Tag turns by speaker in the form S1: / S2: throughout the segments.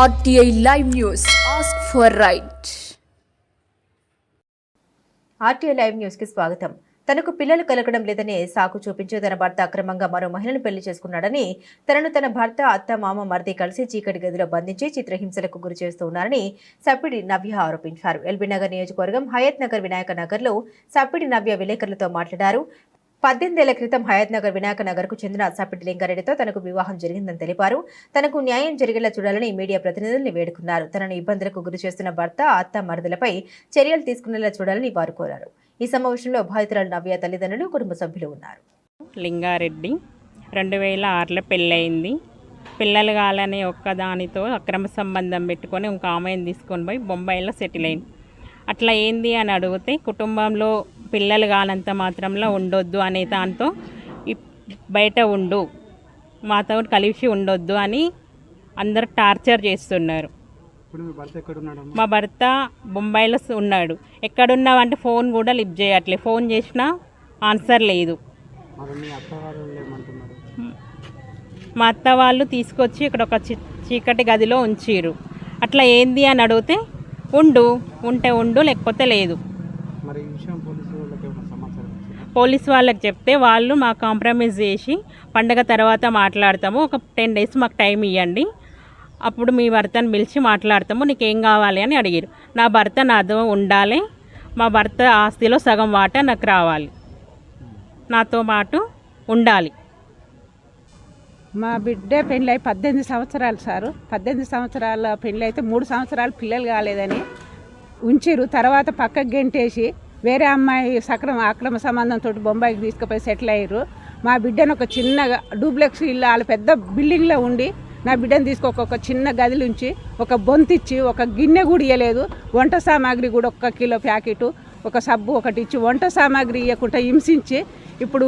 S1: RTI Live News. Ask for right.
S2: RTI Live News కి స్వాగతం. తనకు పిల్లలు కలగడం లేదనే సాకు చూపించి తన భర్త అక్రమంగా మరో మహిళను పెళ్లి చేసుకున్నాడని, తన భర్త అత్త మామ మరిది కలిసి చీకటి గదిలో బంధించి చిత్రహింసలకు గురి చేస్తున్నారని సప్పిడి నవ్య ఆరోపించారు. ఎల్బీ నగర్ నియోజకవర్గం హయత్ నగర్ వినాయక నగర్లో సప్పిడి నవ్య విలేకరులతో మాట్లాడారు. 18 ఏళ్ల క్రితం హయత్ నగర్ వినాయక నగర్కు చెందిన సప్పిడి లింగారెడ్డితో తనకు వివాహం జరిగిందని తెలిపారు. తనకు న్యాయం జరిగేలా చూడాలని మీడియా ప్రతినిధుల్ని వేడుకున్నారు. తనను ఇబ్బందులకు గురి చేస్తున్న భర్త అత్త మరదలపై చర్యలు తీసుకునేలా చూడాలని వారు కోరారు. ఈ సమావేశంలో బాధితురాలు నవ్య తల్లిదండ్రులు, కుటుంబ సభ్యులు ఉన్నారు.
S3: లింగారెడ్డి 2006లో పెళ్ళయింది. పిల్లలు కావాలనే ఒక్కదానితో అక్రమ సంబంధం పెట్టుకొని ఇంకో ఆమెను తీసుకొని పోయి బొంబాయిలో సెటిల్ అయింది. అట్లా ఏంది అని అడిగితే కుటుంబంలో పిల్లలు కానంత మాత్రంలో ఉండొద్దు అనే దాంతో బయట ఉండు, మాతో కలిసి ఉండొద్దు అని అందరు టార్చర్ చేస్తున్నారు. మా భర్త బొంబాయిలో ఉన్నాడు. ఎక్కడున్నావు అంటే ఫోన్ కూడా లిఫ్ట్ చేయట్లే, ఫోన్ చేసినా ఆన్సర్ లేదు. మా అత్త వాళ్ళు తీసుకొచ్చి ఇక్కడ ఒక చీకటి గదిలో ఉంచిరు. అట్లా ఏంది అని అడిగితే ఉంటే ఉండు లేకపోతే లేదు. పోలీసు వాళ్ళకి చెప్తే వాళ్ళు మా కాంప్రమైజ్ చేసి పండగ తర్వాత మాట్లాడతాము, ఒక 10 days మాకు టైం ఇవ్వండి, అప్పుడు మీ భర్తను పిలిచి మాట్లాడతాము, నీకేం కావాలి అని అడిగారు. నా భర్త నాతో ఉండాలి, మా భర్త ఆస్తిలో సగం వాటా నాకు రావాలి, నాతో పాటు ఉండాలి.
S4: మా బిడ్డ పెళ్ళి 18 సంవత్సరాలు సారు. 18 సంవత్సరాల పెళ్ళి అయితే 3 సంవత్సరాలు పిల్లలు కాలేదని ఉంచిరు. తర్వాత పక్కకు గెంటేసి వేరే అమ్మాయి అక్రమ సంబంధంతో బొంబాయికి తీసుకుపోయి సెటిల్ అయ్యారు. మా బిడ్డను ఒక చిన్న డూప్లెక్స్ ఇల్లు వాళ్ళ పెద్ద బిల్డింగ్లో ఉండి నా బిడ్డను ఒక చిన్న గదిలో ఉంచి ఒక బొంతిచ్చి ఒక గిన్నె కూడా ఇవ్వలేదు. వంట సామాగ్రి కూడా 1 కిలో ప్యాకెట్, ఒక సబ్బు ఒకటి ఇచ్చి వంట సామాగ్రి ఇవ్వకుండా హింసించి ఇప్పుడు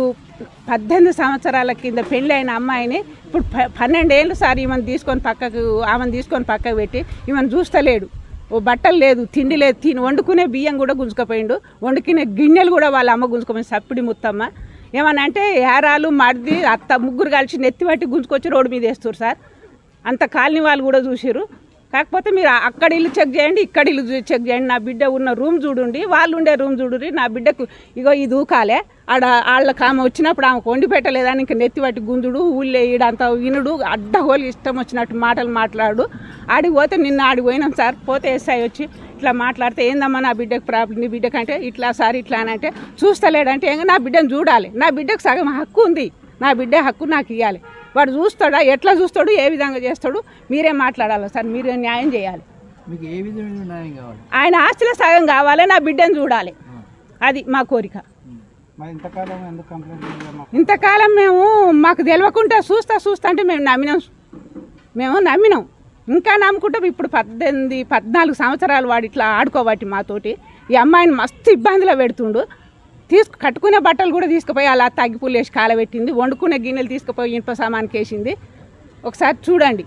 S4: 18 సంవత్సరాల కింద పెళ్ళి అయిన అమ్మాయిని ఇప్పుడు 12 ఏళ్ళు సార్ ఆమెను తీసుకొని పక్కకు పెట్టి ఈమెను చూస్తలేడు. ఓ బట్టలు లేదు, తిండి లేదు, వండుకునే బియ్యం కూడా గుంజుకపోయిండు, వండుకునే గిన్నెలు కూడా వాళ్ళ అమ్మ గుంజుకపోయింది. సప్పిడి ముత్తమ్మ ఏమనంటే ఏరాలు మడిది అత్త ముగ్గురు కలిసి నెత్తిపట్టి గుంజుకొచ్చి రోడ్డు మీద వేస్తారు సార్. అంత కాలనీ వాళ్ళు కూడా చూసిరు. కాకపోతే మీరు అక్కడ ఇల్లు చెక్ చేయండి, ఇక్కడ ఇల్లు చెక్ చేయండి, నా బిడ్డ ఉన్న రూమ్ చూడండి, వాళ్ళు ఉండే రూమ్ చూడండి, నా బిడ్డకు ఇగో ఇది ఊకాలే వాళ్ళకి ఆమె వచ్చినప్పుడు ఆమెకు వండి పెట్టలేదని ఇంకా నెత్తి పట్టి గుంజుడు, ఊళ్ళో ఈడంతా వినుడు, అడ్డగోలు ఇష్టం వచ్చినట్టు మాటలు మాట్లాడు. ఆడికి పోతే నిన్న ఆడికి పోయినాం సార్. పోతే ఎస్ఐ వచ్చి ఇట్లా మాట్లాడితే ఏందమ్మా నా బిడ్డకు ప్రాబ్లం, నీ బిడ్డకంటే ఇట్లా సార్ ఇట్లా అని అంటే చూస్తలేడంటే నా బిడ్డను చూడాలి, నా బిడ్డకు సగం హక్కు ఉంది, నా బిడ్డ హక్కు నాకు ఇవ్వాలి. వాడు చూస్తాడా, ఎట్లా చూస్తాడు, ఏ విధంగా చేస్తాడు, మీరే మాట్లాడాలి సార్, మీరే న్యాయం చేయాలి. ఆయన ఆస్తిలో సగం కావాలి, నా బిడ్డను చూడాలి, అది మా కోరిక. ఇంతకాలం మేము మాకు తెలియకుండా చూస్తా అంటే మేము నమ్మినాం, ఇంకా నమ్ముకుంటాం. ఇప్పుడు 14 సంవత్సరాలు వాడు ఇట్లా ఆడుకోబట్టి మాతోటి ఈ అమ్మాయిని మస్తు ఇబ్బందిలో పెడుతుండు. కట్టుకునే బట్టలు కూడా తీసుకుపోయి అలా తగ్గిపుల్లేసి కాలబెట్టింది, వండుకునే గిన్నెలు తీసుకుపోయి ఇనుప సామాన్కి వేసింది. ఒకసారి చూడండి.